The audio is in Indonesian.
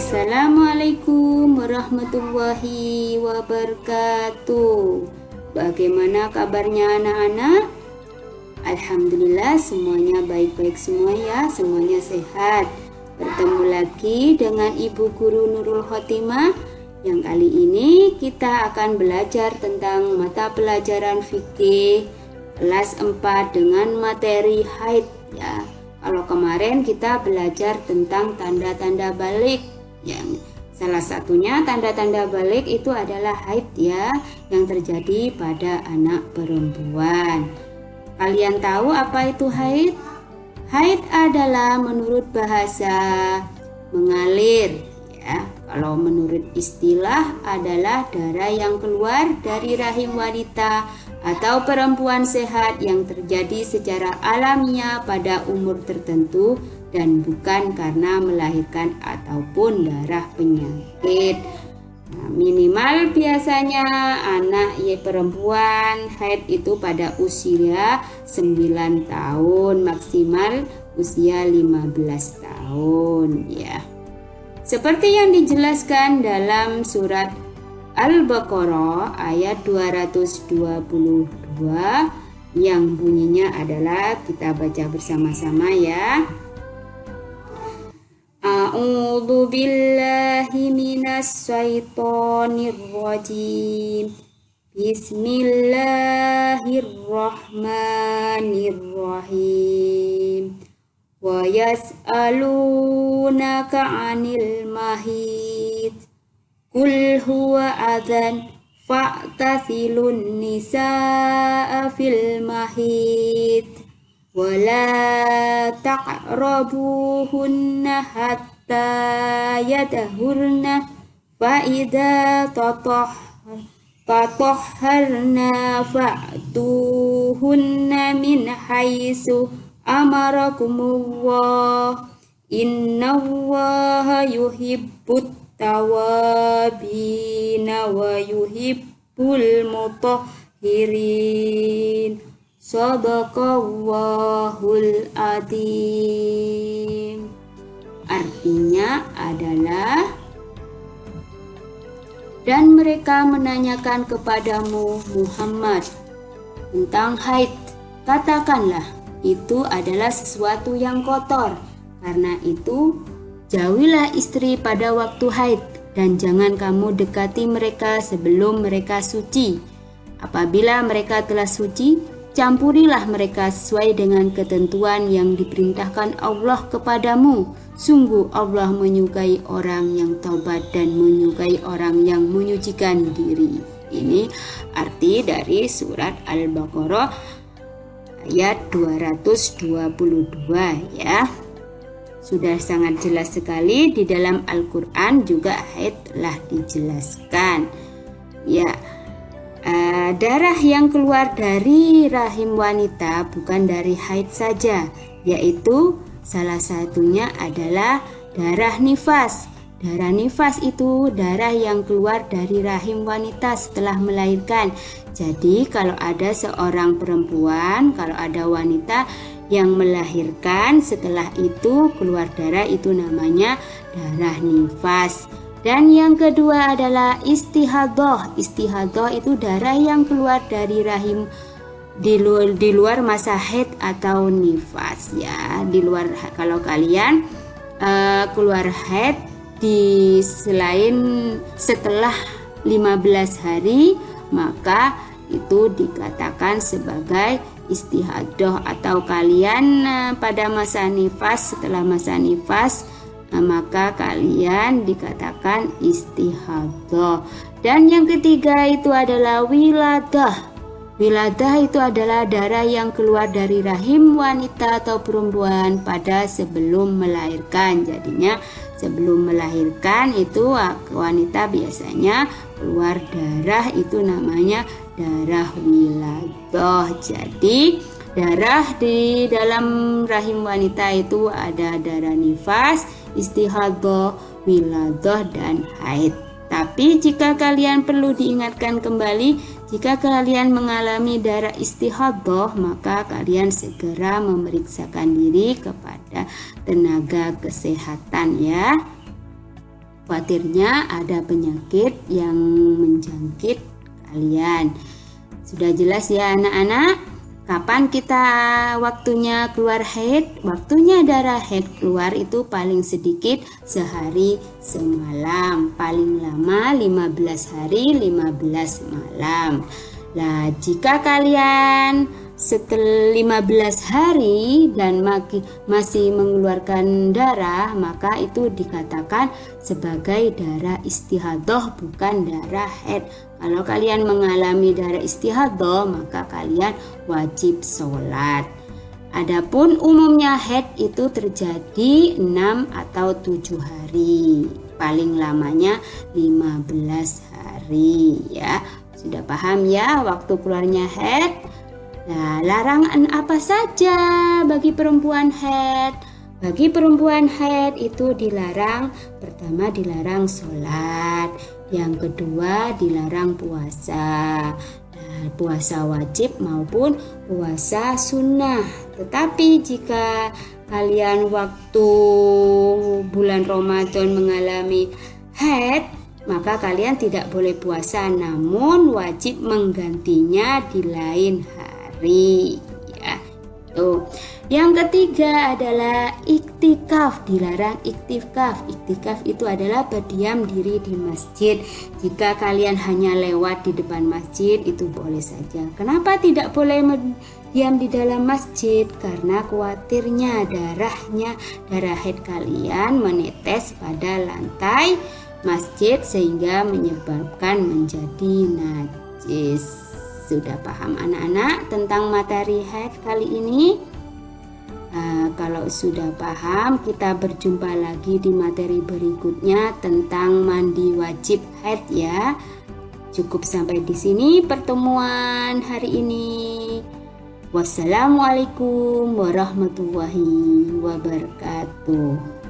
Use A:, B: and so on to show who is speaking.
A: Assalamualaikum warahmatullahi wabarakatuh. Bagaimana kabarnya anak-anak? Alhamdulillah semuanya baik-baik semua ya, semuanya sehat. Bertemu lagi dengan Ibu Guru Nurul Khotimah. Yang kali ini kita akan belajar tentang mata pelajaran fikih kelas 4 dengan materi haid ya. Kalau kemarin kita belajar tentang tanda-tanda balik, yang salah satunya tanda-tanda balik itu adalah haid ya, yang terjadi pada anak perempuan. Kalian tahu apa itu haid? Haid adalah menurut bahasa mengalir ya. Kalau menurut istilah adalah darah yang keluar dari rahim wanita atau perempuan sehat yang terjadi secara alamiah pada umur tertentu dan bukan karena melahirkan ataupun darah penyakit. Minimal biasanya anak perempuan haid itu pada usia 9 tahun, maksimal usia 15 tahun ya. Seperti yang dijelaskan dalam surat Al-Baqarah ayat 222 yang bunyinya adalah, kita baca bersama-sama ya. A'udzu billahi minas syaitonir rajim. Bismillahirrahmanirrahim. Wa yas'alunaka 'anil mahid. Qul huwa adhan fa'tasilun nisaa fil mahid wa la taqrabuhunna hatta yadahurna fa idza tatahharna fa'tuhunna min haitsu amarakumullah innallaha yuhibbut tawabina wa yuhibbul mutahhirin. Shadaqallahul adzim. Artinya adalah, dan mereka menanyakan kepadamu Muhammad tentang haid. Katakanlah itu adalah sesuatu yang kotor. Karena itu jauhilah istri pada waktu haid dan jangan kamu dekati mereka sebelum mereka suci. Apabila mereka telah suci, campurilah mereka sesuai dengan ketentuan yang diperintahkan Allah kepadamu. Sungguh Allah menyukai orang yang taubat dan menyukai orang yang menyucikan diri. Ini arti dari surat Al-Baqarah ayat 222 ya. Sudah sangat jelas sekali di dalam Al-Quran juga haid telah dijelaskan. Ya, darah yang keluar dari rahim wanita bukan dari haid saja, yaitu salah satunya adalah darah nifas. Darah nifas itu darah yang keluar dari rahim wanita setelah melahirkan. Jadi kalau ada seorang perempuan, kalau ada wanita yang melahirkan, setelah itu keluar darah, itu namanya darah nifas. Dan yang kedua adalah istihadah. Istihadah itu darah yang keluar dari rahim di luar masa haid atau nifas ya. Di luar, kalau kalian keluar haid di setelah 15 hari, maka itu dikatakan sebagai istihadah. Atau kalian pada masa nifas, setelah masa nifas, maka kalian dikatakan istihadah. Dan yang ketiga itu adalah wiladah. Wiladah itu adalah darah yang keluar dari rahim wanita atau perempuan pada sebelum melahirkan. Jadinya sebelum melahirkan itu wanita biasanya keluar darah, itu namanya darah wiladah. Jadi darah di dalam rahim wanita itu ada darah nifas, istihadah, wiladah, dan haid. Tapi jika kalian perlu diingatkan kembali, jika kalian mengalami darah istihadah, maka kalian segera memeriksakan diri kepada tenaga kesehatan ya. khawatirnya ada penyakit yang menjangkit kalian. Sudah jelas ya anak-anak? Kapan kita waktunya keluar haid? Waktunya darah haid keluar itu paling sedikit sehari semalam, paling lama 15 hari 15 malam. Nah, jika kalian setelah 15 hari dan masih mengeluarkan darah, maka itu dikatakan sebagai darah istihadah, bukan darah haid. Kalau kalian mengalami darah istihadah, maka kalian wajib sholat. Adapun umumnya haid itu terjadi 6 atau 7 hari, paling lamanya 15 hari ya. Sudah paham ya waktu keluarnya haid? Nah, larangan apa saja bagi perempuan haid? Bagi perempuan haid itu dilarang, pertama dilarang sholat, yang kedua dilarang puasa. Nah, puasa wajib maupun puasa sunnah. Tetapi jika kalian waktu bulan Ramadan mengalami haid, maka kalian tidak boleh puasa, namun wajib menggantinya di lain hari. Ya. Yang ketiga adalah iktikaf, dilarang iktikaf. Iktikaf itu adalah berdiam diri di masjid. Jika kalian hanya lewat di depan masjid itu boleh saja. Kenapa tidak boleh diam di dalam masjid? Karena khawatirnya darah haid kalian menetes pada lantai masjid sehingga menyebabkan menjadi najis. Sudah paham anak-anak tentang materi haid kali ini? Kalau sudah paham, kita berjumpa lagi di materi berikutnya tentang mandi wajib haid ya. Cukup sampai di sini pertemuan hari ini. Wassalamualaikum warahmatullahi wabarakatuh.